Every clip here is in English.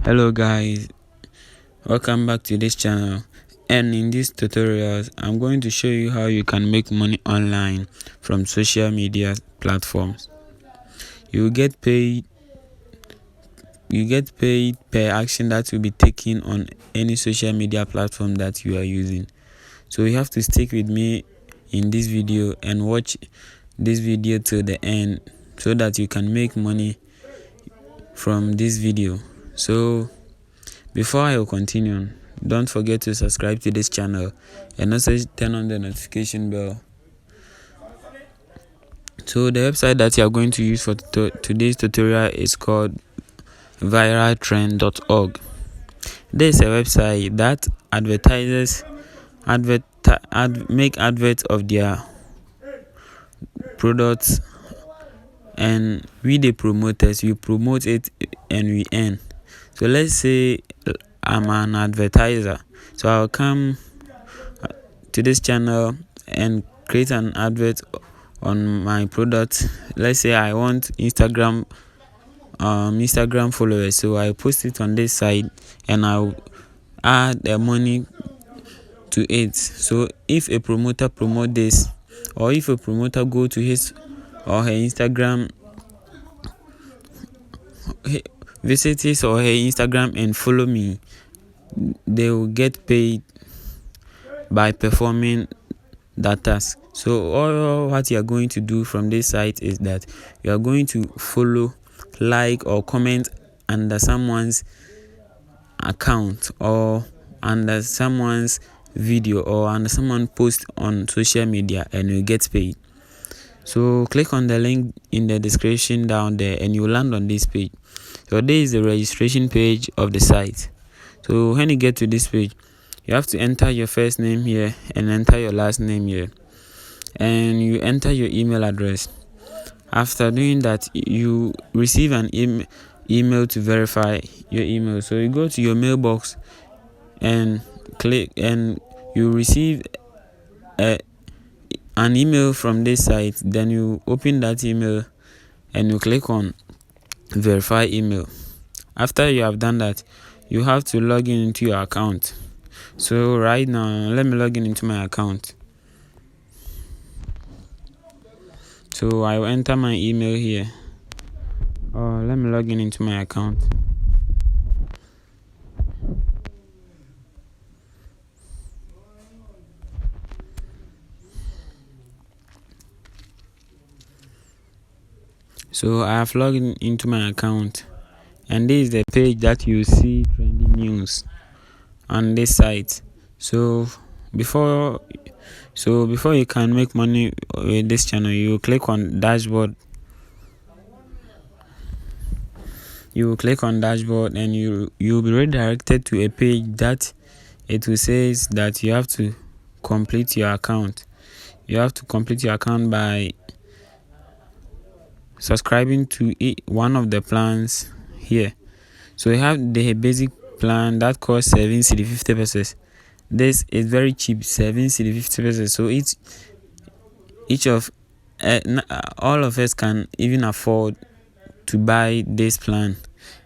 Hello guys, welcome back to this channel, and in this tutorials I'm going to show you how you can make money online from social media platforms. You get paid per action that will be taken on any social media platform that you are using. So you have to stick with me in this video and watch this video till the end so that you can make money from this video. So before I will continue, don't forget to subscribe to this channel and also turn on the notification bell. So the website that you are going to use for today's tutorial is called viraltrend.org. This is a website that advertises make adverts of their products, and we the promoters, we promote it and we earn. So let's say I'm an advertiser, so I'll come to this channel and create an advert on my product. Let's say I want Instagram followers, so I post it on this side and I'll add the money to it. So if a promoter promote this, or if a promoter go to his or her Instagram, visit his or her Instagram and follow me, they will get paid by performing that task. So all what you are going to do from this site is that you are going to follow, like, or comment under someone's account or under someone's video or under someone post on social media, and you get paid. So click on the link in the description down there and you land on this page. So this is the registration page of the site. So when you get to this page, you have to enter your first name here and enter your last name here, and you enter your email address. After doing that, you receive an email to verify your email. So you go to your mailbox and click, and you receive an email from this site. Then you open that email and you click on verify email. After you have done that, you have to log in into your account. So right now, let me log in into my account. So I will enter my email here. Let me log in into my account. So I have logged into my account, and this is the page that you see trending news on this site. So before you can make money with this channel, you click on dashboard. You will click on dashboard and you'll be redirected to a page that it will say that you have to complete your account. You have to complete your account by subscribing to one of the plans here. So you have the basic plan that costs 7 cedi 50 pesos. This is very cheap, 7 cedi 50 pesos. So each of all of us can even afford to buy this plan,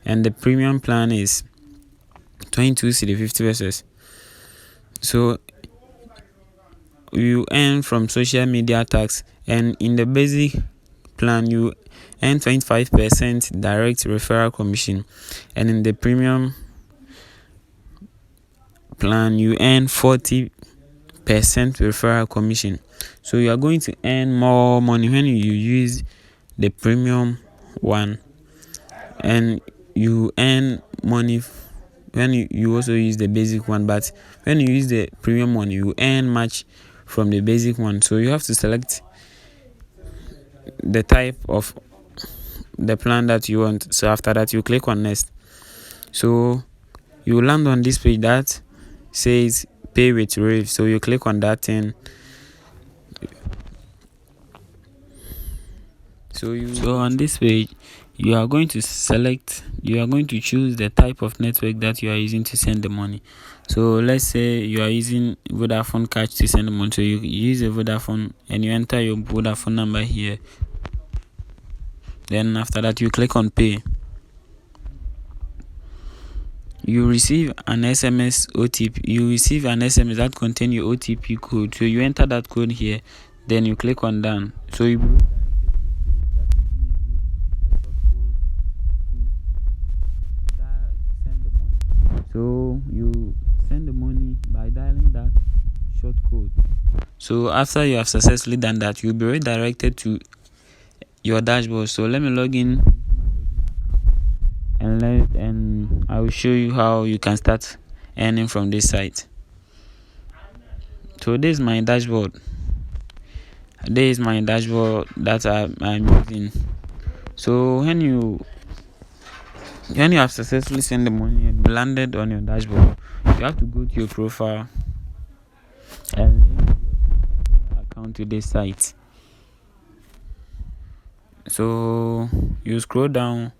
and the premium plan is 22 cedi 50 pesos. So you earn from social media tax, and in the basic plan you earn 25% direct referral commission, and in the premium plan you earn 40% referral commission. So you are going to earn more money when you use the premium one, and you earn money when you also use the basic one. But when you use the premium one, you earn much from the basic one. So you have to select the type of the plan that you want. So after that, you click on next. So you land on this page that says pay with Rave. So you click on that thing. So on this page, you are going to choose the type of network that you are using to send the money. So let's say you are using Vodafone Cash to send the money. So you use a Vodafone and you enter your Vodafone number here. Then after that, you click on pay. you receive an SMS OTP. You receive an SMS that contain your OTP code. So you enter that code here, then you click on done. So you send the money. So you send the money by dialing that short code. So after you have successfully done that, you'll be redirected to your dashboard. So let me log in and I will show you how you can start earning from this site. So this is my dashboard. This is my dashboard that I'm using. So when you have successfully sent the money and you landed on your dashboard, you have to go to your profile and link your account to this site. So you scroll down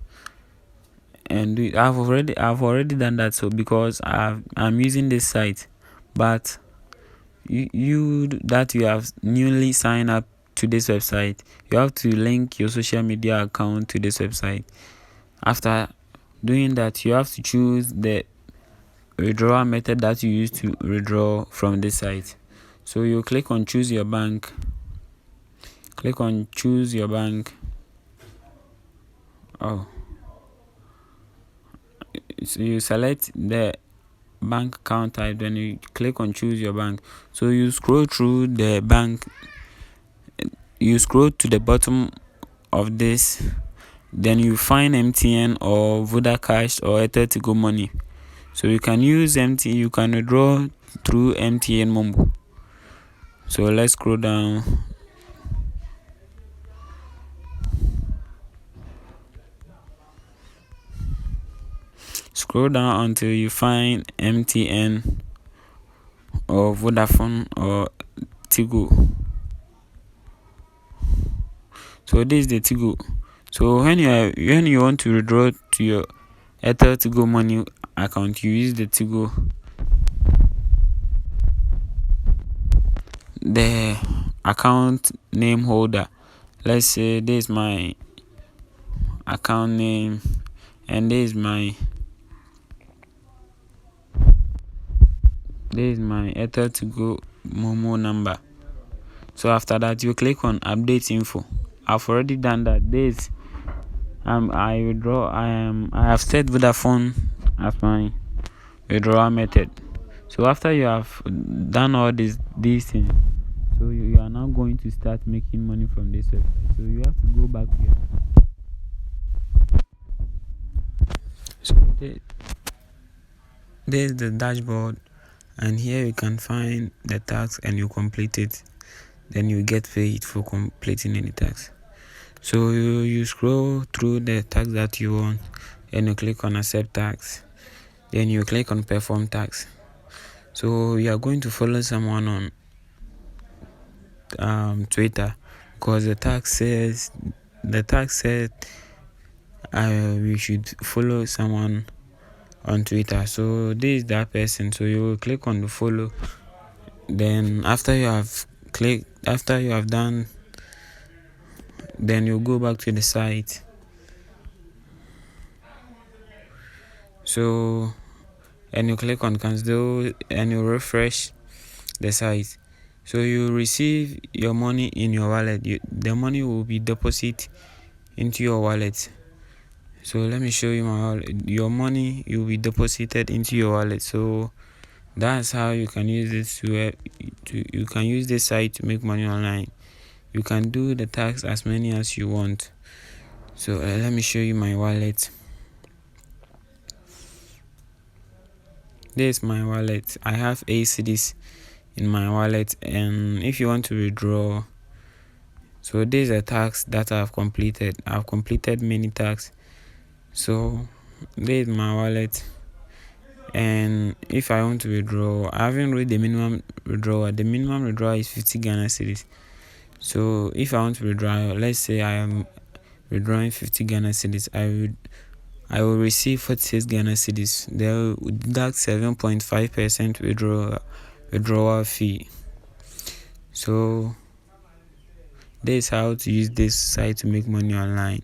and I've already done that. So because I'm using this site, but you have newly signed up to this website, you have to link your social media account to this website. After doing that, you have to choose the withdrawal method that you use to withdraw from this site. So you click on choose your bank. Click on choose your bank. So you select the bank account type, then you click on choose your bank. So you scroll through the bank, you scroll to the bottom of this, then you find MTN or Vodacash or Airtel to go money. So you can use MTN, you can withdraw through MTN MoMo. So let's scroll down. Scroll down until you find MTN or Vodafone or Tigo. So this is the Tigo. So when you want to withdraw to your Airtel Tigo money account, you use the Tigo. The account name holder. Let's say this is my account name and this is my Airtel Tigo MoMo number. So after that, you click on update info. I've already done that. This I have set Vodafone as my withdrawal method. So after you have done all these things, so you are now going to start making money from this website. So you have to go back here. So this is the dashboard, and here you can find the task and you complete it. Then you get paid for completing any task. So you scroll through the task that you want, and you click on accept task. Then you click on perform task. So you are going to follow someone on Twitter, because the task said we should follow someone on Twitter. So this is that person. So you will click on the follow. Then after you have done, then you go back to the site. So and you click on cancel and you refresh the site. So you receive your money in your wallet. The money will be deposited into your wallet. So let me show you my wallet. Your money will be deposited into your wallet. So that's how you can use this you can use this site to make money online. You can do the tasks as many as you want. So let me show you my wallet. This is my wallet. I have 8 cedis in my wallet, and if you want to withdraw, so this is a task that I've completed. I've completed many tasks. So this is my wallet, and if I want to withdraw, I haven't read the minimum withdrawal. The minimum withdrawal is 50 Ghana cedis. So if I want to withdraw, let's say I am withdrawing 50 Ghana cedis, I will receive 46 Ghana cedis. They will deduct 7.5% withdrawal fee. So this is how to use this site to make money online.